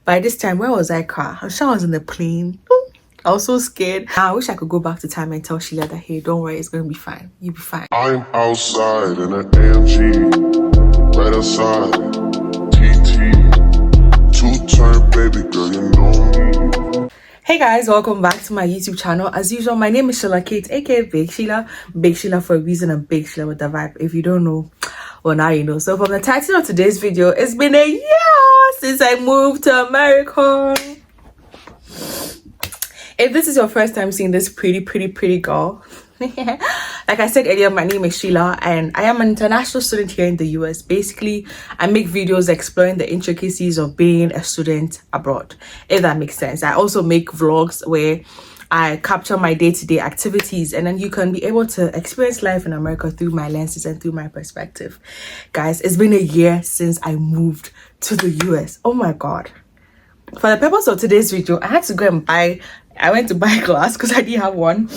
By this time, where was I? I'm sure I was in the plane. I was so scared. I wish I could go back to time and tell Sheila that, hey, don't worry, it's going to be fine. You'll be fine. I'm outside in an AMG, right outside, TT, two-turn baby girl, you know me. Hey guys, welcome back to my YouTube channel. As usual, my name is Sheila-kate, aka Big Sheila for a reason, and Big Sheila with the vibe. If you don't know, well, now you know. So from the title of today's video, it's been a year since I moved to America. If this is your first time seeing this pretty girl, like I said earlier, my name is Sheila and I am an international student here in the US. Basically, I make videos exploring the intricacies of being a student abroad, if that makes sense. I also make vlogs where I capture my day-to-day activities, and then you can be able to experience life in America through my lenses and through my perspective. Guys, it's been a year since I moved to the US. Oh my god. For the purpose of today's video, I had to go and I went to buy glass because I didn't have one,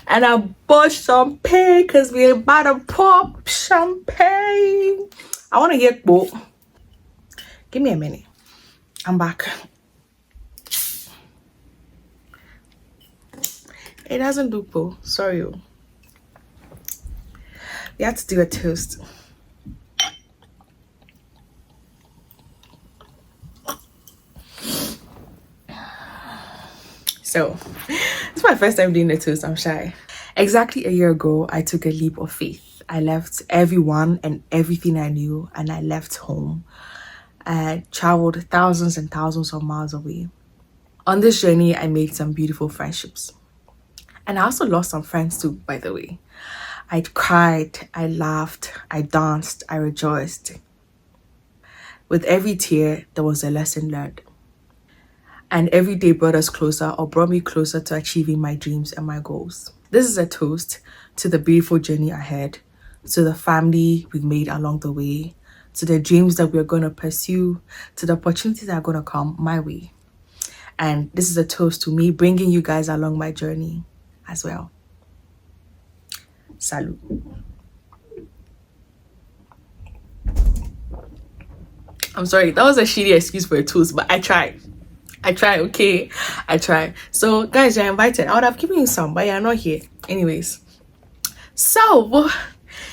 and I bought champagne because we're about to pop champagne. I want to hear both. Give me a minute. I'm back. It doesn't do po. Sorry. We have to do a toast. So, it's my first time doing the toast. I'm shy. Exactly a year ago, I took a leap of faith. I left everyone and everything I knew, and I left home. I traveled thousands and thousands of miles away. On this journey, I made some beautiful friendships. And I also lost some friends too, by the way. I cried, I laughed, I danced, I rejoiced. With every tear, there was a lesson learned. And every day brought us closer, or brought me closer to achieving my dreams and my goals. This is a toast to the beautiful journey ahead, to the family we made along the way, to the dreams that we're going to pursue, to the opportunities that are going to come my way. And this is a toast to me bringing you guys along my journey as well. Salud. I'm sorry, that was a shitty excuse for a toast, but I tried. Okay? I try. So, guys, you're invited. I would have given you some, but you're not here. Anyways. So,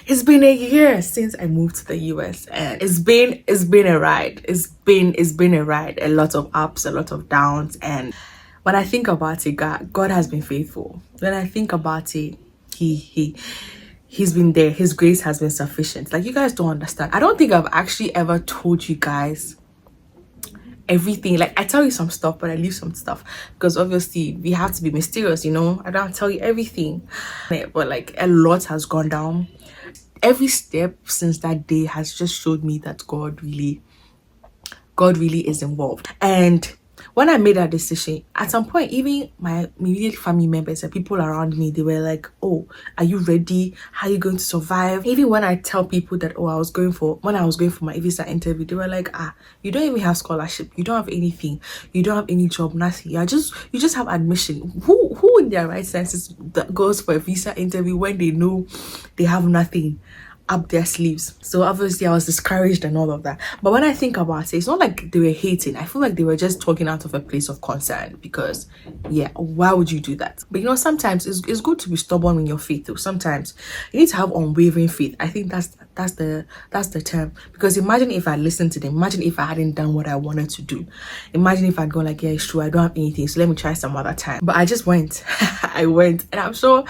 it's been a year since I moved to the US, and it's been a ride. It's been a ride. A lot of ups, a lot of downs, and when I think about it, God has been faithful. When I think about it, He's been there. His grace has been sufficient. Like, you guys don't understand. I don't think I've actually ever told you guys everything. Like, I tell you some stuff, but I leave some stuff because obviously we have to be mysterious, you know. I don't tell you everything, but like a lot has gone down. Every step since that day has just showed me that God really is involved. And when I made that decision, at some point, even my immediate family members and people around me, they were like, oh, are you ready? How are you going to survive? Even when I tell people that, oh, when I was going for my visa interview, they were like, you don't even have scholarship. You don't have anything. You don't have any job, nothing. You just have admission. Who in their right senses that goes for a visa interview when they know they have nothing up their sleeves? So obviously I was discouraged and all of that. But when I think about it, it's not like they were hating. I feel like they were just talking out of a place of concern, because yeah, why would you do that? But you know, sometimes it's good to be stubborn in your faith though. Sometimes you need to have unwavering faith. I think that's the term. Because imagine if I listened to them. Imagine if I hadn't done what I wanted to do. Imagine if I'd gone like, yeah, it's true, I don't have anything, so let me try some other time. But I just went. I went, and I'm sure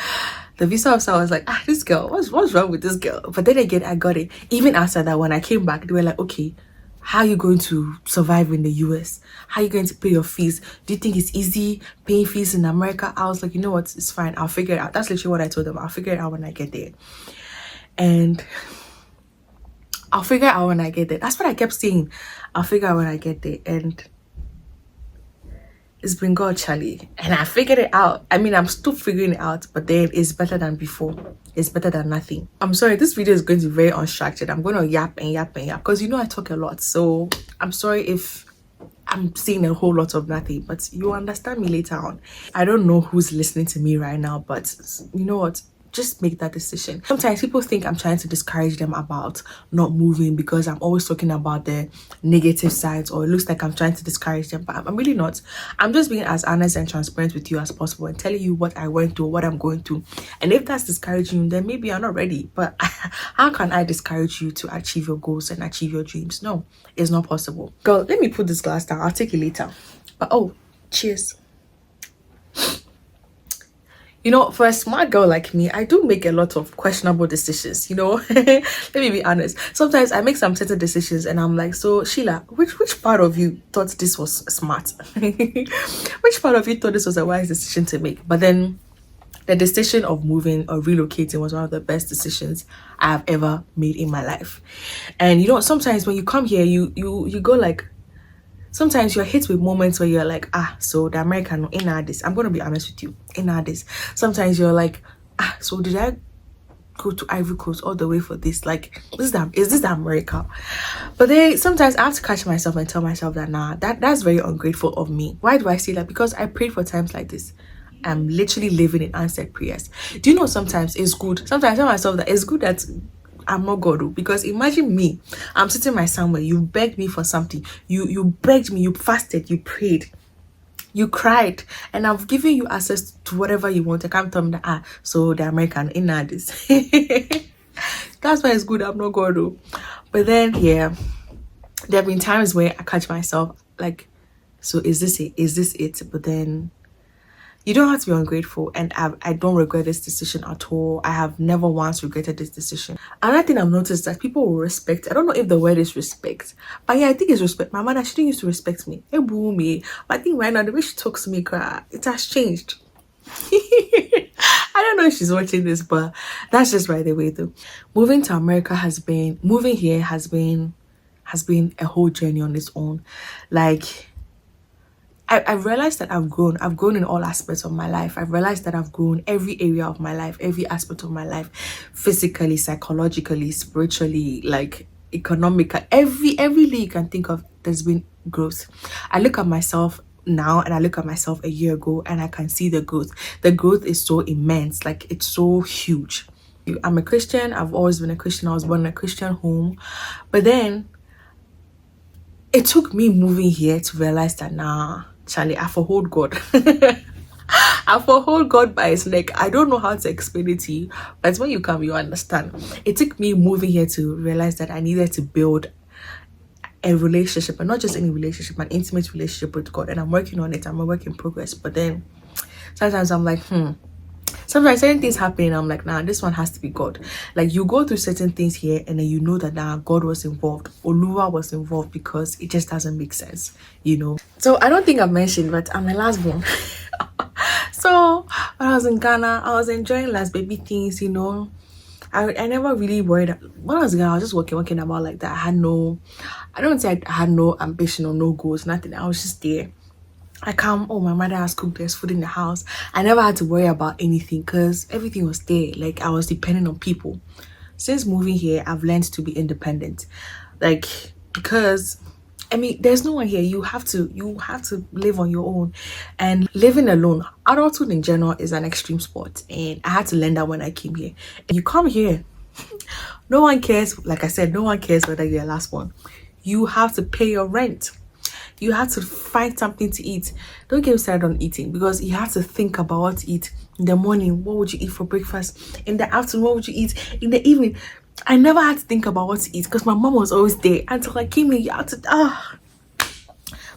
the visa officer was like, this girl, what's wrong with this girl? But then again, I got it. Even after that, when I came back, they were like, okay, how are you going to survive in the US? How are you going to pay your fees? Do you think it's easy paying fees in America? I was like, you know what, it's fine, I'll figure it out. That's literally what I told them. I'll figure it out when I get there. And I'll figure it out when I get there. That's what I kept saying. I'll figure out when I get there. And it's been God, Charlie, and I figured it out. I mean, I'm still figuring it out, but then it's better than before. It's better than nothing. I'm sorry, this video is going to be very unstructured. I'm going to yap because you know I talk a lot. So I'm sorry if I'm saying a whole lot of nothing, but you understand me later on. I don't know who's listening to me right now, but you know what? just make that decision. Sometimes people think I'm trying to discourage them about not moving because I'm always talking about the negative sides, or it looks like I'm trying to discourage them, but I'm really not. I'm just being as honest and transparent with you as possible and telling you what I went through, what I'm going through. And if that's discouraging you, then maybe you're not ready. But how can I discourage you to achieve your goals and achieve your dreams? No, it's not possible. Girl, let me put this glass down. I'll take it later. But oh, cheers. You know, for a smart girl like me, I do make a lot of questionable decisions, you know. Let me be honest. Sometimes I make some certain decisions and I'm like, so Sheila, which part of you thought this was smart? Which part of you thought this was a wise decision to make? But then the decision of moving or relocating was one of the best decisions I have ever made in my life. And you know, sometimes when you come here, you go like, sometimes you're hit with moments where you're like, so the American in this. I'm gonna be honest with you, in this. Sometimes you're like, so did I go to Ivory Coast all the way for this? Like, is this America? But then sometimes I have to catch myself and tell myself that that's very ungrateful of me. Why do I say that? Because I prayed for times like this. I'm literally living in answered prayers. Do you know, sometimes it's good. Sometimes I tell myself that it's good that I'm not God, because imagine me, I'm sitting my somewhere, you begged me for something, you begged me, you fasted, you prayed, you cried, and I've given you access to whatever you want. I can't tell me that so the American in this. That's why it's good I'm not God. But then yeah, there have been times where I catch myself like, so is this it? But then you don't have to be ungrateful, and I don't regret this decision at all. I have never once regretted this decision. Another thing I've noticed that people will respect. I don't know if the word is respect, but yeah, I think it's respect. My mother, she didn't used to respect me. Hey, boo me. But I think right now the way she talks to me, it has changed. I don't know if she's watching this, but that's just right the way though. Moving here has been a whole journey on its own. Like, I've realized that I've grown in all aspects of my life. I've realized that I've grown every area of my life, every aspect of my life, physically, psychologically, spiritually, like economically, everything you can think of, there's been growth. I look at myself now and I look at myself a year ago and I can see the growth. The growth is so immense, like it's so huge. I'm a Christian. I've always been a Christian. I was born in a Christian home. But then it took me moving here to realize that Charlie, I forhold God. I forhold God by his neck. I don't know how to explain it to you, but when you come, you understand. It took me moving here to realize that I needed to build a relationship, and not just any relationship, an intimate relationship with God. And I'm working on it. I'm a work in progress. But then sometimes I'm like, Sometimes certain things happen and I'm like, this one has to be God. Like, you go through certain things here and then you know that God was involved, Oluwa was involved, because it just doesn't make sense, you know. So I don't think I've mentioned, but I'm a last born. So when I was in Ghana, I was enjoying last baby things, you know. I never really worried. When I was in Ghana, I was just working about like that. I don't say I had no ambition or no goals, nothing. I was just there. I come, my mother has cooked, there's food in the house. I never had to worry about anything because everything was there. Like, I was dependent on people. Since moving here, I've learned to be independent. Like, because there's no one here. You have to live on your own. And living alone, adulthood in general is an extreme sport. And I had to learn that when I came here. And you come here, no one cares. Like I said, no one cares whether you're the last one. You have to pay your rent. You have to find something to eat. Don't get me started on eating, because you have to think about what to eat. In the morning, what would you eat for breakfast? In the afternoon, what would you eat? In the evening, I never had to think about what to eat because my mom was always there. Until I came here, you have to,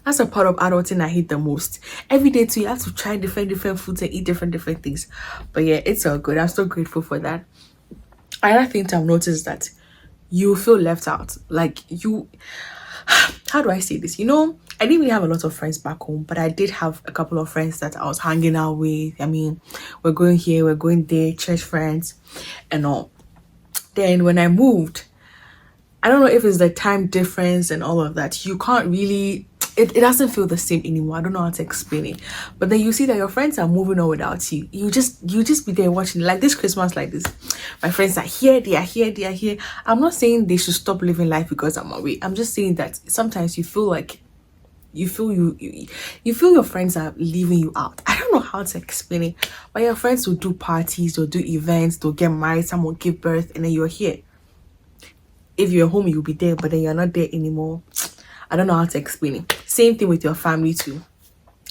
that's a part of adulting I hate the most. Every day too, you have to try different foods and eat different things. But yeah, it's all good. I'm so grateful for that. Another thing I've noticed that you feel left out. Like, how do I say this? You know, I didn't really have a lot of friends back home, but I did have a couple of friends that I was hanging out with. We're going here, we're going there, church friends and all. Then when I moved, I don't know if it's the time difference and all of that. You can't really, it doesn't feel the same anymore. I don't know how to explain it. But then you see that your friends are moving on without you. You just be there watching. Like this Christmas, like this, my friends are here, they are here. I'm not saying they should stop living life because I'm away. I'm just saying that sometimes you feel like you feel you feel your friends are leaving you out. I don't know how to explain it, but your friends will do parties, they'll do events, they'll get married, some will give birth, and then you're here. If you're home, you'll be there, but then you're not there anymore. I don't know how to explain it. Same thing with your family too.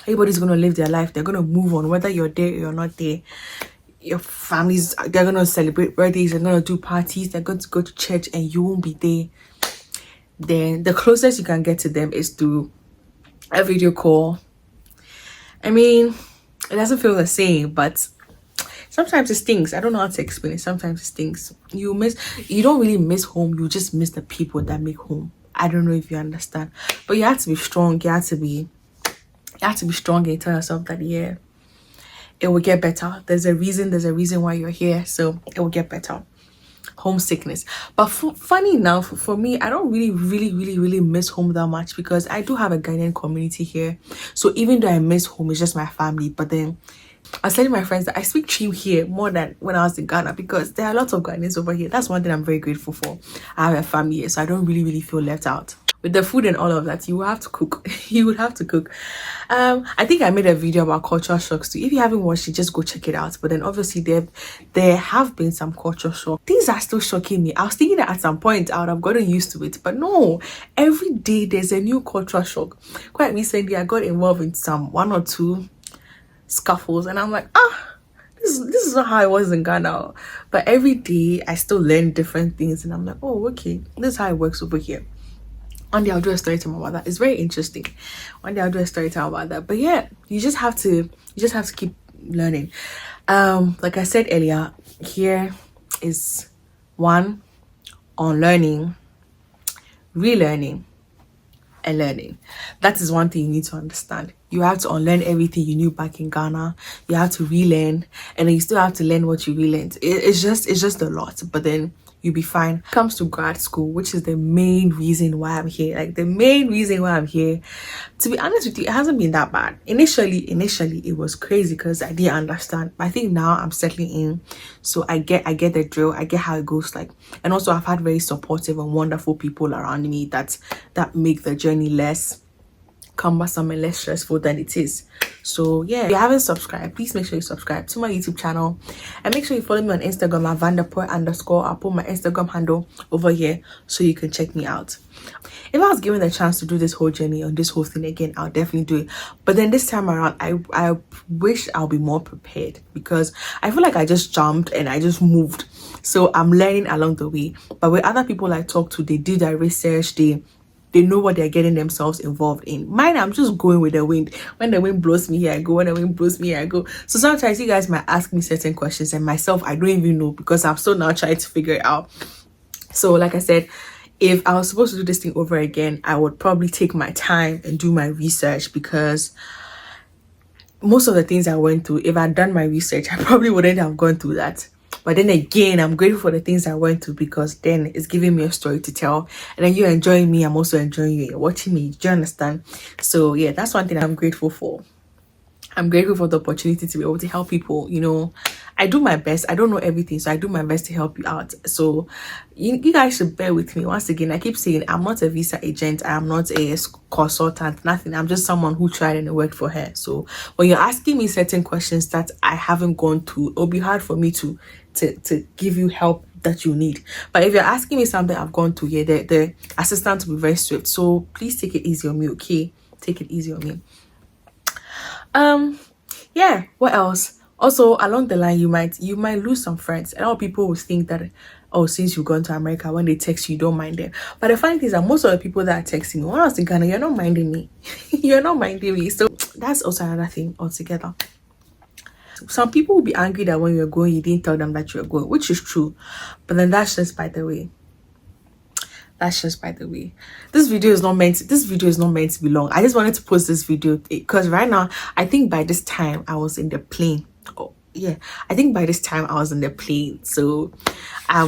Everybody's gonna live their life, they're gonna move on, whether you're there or you're not there. Your families, they're gonna celebrate birthdays, they're gonna do parties, they're going to go to church, and you won't be there. Then the closest you can get to them is through a video call. I mean, it doesn't feel the same, but sometimes it stings. I don't know how to explain it. Sometimes it stings. You don't really miss home, you just miss the people that make home. I don't know if you understand, but you have to be strong. You have to be strong and tell yourself that, yeah, it will get better. There's a reason why you're here, so it will get better. Homesickness. But funny enough, for me, I don't really miss home that much, because I do have a Ghanaian community here. So even though I miss home, it's just my family. But then I was telling my friends that I speak Trim here more than when I was in Ghana, because there are lots of Ghanaians over here. That's one thing I'm very grateful for. I have a family here, so I don't really feel left out. With the food and all of that, you will have to cook. You would have to cook. I think I made a video about cultural shocks too. If you haven't watched it, just go check it out. But then obviously there have been some culture shocks. Things are still shocking me. I was thinking that at some point I would have gotten used to it, but no. Every day there's a new cultural shock. Quite recently, I got involved in some 1 or 2 scuffles, and I'm like, this is not how I was in Ghana. But every day I still learn different things, and I'm like, oh, okay, this is how it works over here. One day I'll do a story time about that. It's very interesting. One day I'll do a story time about that. But yeah, you just have to keep learning. Like I said earlier, here is 1 on learning, relearning, and learning. That is one thing you need to understand. You have to unlearn everything you knew back in Ghana. You have to relearn, and then you still have to learn what you relearned. It's just a lot, but then you'll be fine. It comes to grad school, which is the main reason why I'm here. Like the main reason why I'm here. To be honest with you, it hasn't been that bad. Initially it was crazy because I didn't understand. But I think now I'm settling in, so I get the drill. I get how it goes like. And also I've had very supportive and wonderful people around me that make the journey less cumbersome and less stressful than it is. So yeah, if you haven't subscribed, please make sure you subscribe to my YouTube channel, and make sure you follow me on Instagram at @vanderpoel_. I'll put my Instagram handle over here so you can check me out. If I was given the chance to do this whole journey on this whole thing again, I'll definitely do it. But then this time around, I wish I'll be more prepared, because I feel like I just jumped and I just moved. So I'm learning along the way. But with other people I talk to, they do their research, they know what they're getting themselves involved in. Mine, I'm just going with the wind. When the wind blows me here, I go. When the wind blows me here, I go. So sometimes you guys might ask me certain questions, and myself, I don't even know, because I'm still now trying to figure it out. So like I said, if I was supposed to do this thing over again, I would probably take my time and do my research, because most of the things I went through, if I'd done my research, I probably wouldn't have gone through that. But then again, I'm grateful for the things I went through, because then it's giving me a story to tell. And then you're enjoying me, I'm also enjoying you. You're watching me, do you understand? So yeah, that's one thing I'm grateful for. I'm grateful for the opportunity to be able to help people. You know, I do my best. I don't know everything, so I do my best to help you out. So you guys should bear with me. Once again, I keep saying I'm not a visa agent. I am not a consultant, nothing. I'm just someone who tried and it worked for her. So when you're asking me certain questions that I haven't gone through, it'll be hard for me to give you help that you need. But if you're asking me something I've gone through, yeah, the assistant will be very swift. So please take it easy on me, okay? Take it easy on me. Yeah, what else? Also, along the line, you might lose some friends. A lot of people will think that, oh, since you've gone to America, when they text you, don't mind them. But the funny thing is that most of the people that are texting me, when I was in Ghana, you're not minding me. You're not minding me. So that's also another thing altogether. Some people will be angry that when you're going, you didn't tell them that you're going, which is true. But then that's just by the way. That's just by the way. This video is not meant to be long. I just wanted to post this video because right now, I think by this time I was in the plane. Oh yeah, I think by this time I was in the plane. So I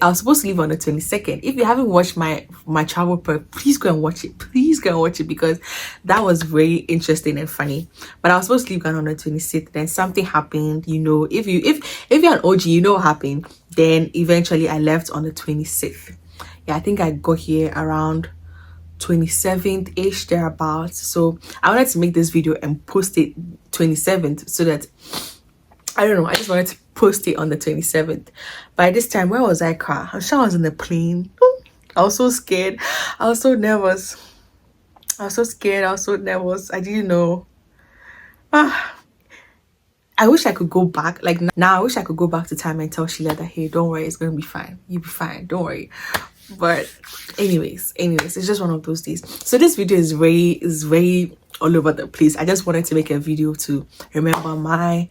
was supposed to leave on the 22nd. If you haven't watched my travel prep, please go and watch it. Please go and watch it, because that was very interesting and funny. But I was supposed to leave on the 26th. Then something happened. You know, if you're an OG, you know what happened. Then eventually I left on the 26th. Yeah, I think I got here around 27th ish thereabouts. So I wanted to make this video and post it 27th, so that I don't know, I just wanted to post it on the 27th. By this time, where was I? I'm sure I was in the plane. I was so scared. I was so nervous. I was so scared. I was so nervous. I didn't know. I wish I could go back. Like now, I wish I could go back to time and tell Sheila that, hey, don't worry, it's gonna be fine. You'll be fine. Don't worry. But anyways, it's just one of those days. So this video is very all over the place. I just wanted to make a video to remember my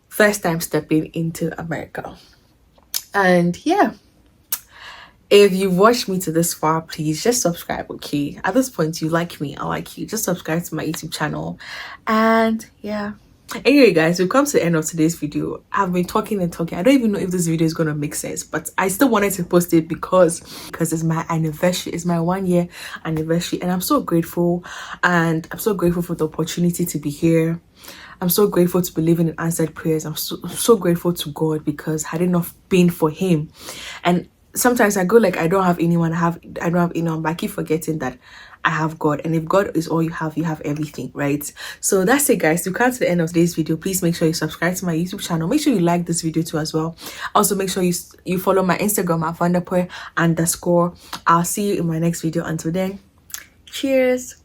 first time stepping into America. And yeah, if you've watched me to this far, please just subscribe. Okay, at this point, you like me, I like you. Just subscribe to my YouTube channel. And yeah, anyway guys, we've come to the end of today's video. I've been talking and talking. I don't even know if this video is gonna make sense, but I still wanted to post it because it's my anniversary. It's my 1 year anniversary, and I'm so grateful. And I'm so grateful for the opportunity to be here. I'm so grateful to be living in answered prayers. I'm so grateful to God, because had it not been for him, and sometimes I go like I don't have anyone, I don't have anyone, but I keep forgetting that I have God, and if God is all you have everything, right? So that's it guys. To come to the end of today's video, please make sure you subscribe to my YouTube channel. Make sure you like this video too as well. Also make sure you follow my Instagram at __. I'll see you in my next video. Until then, cheers.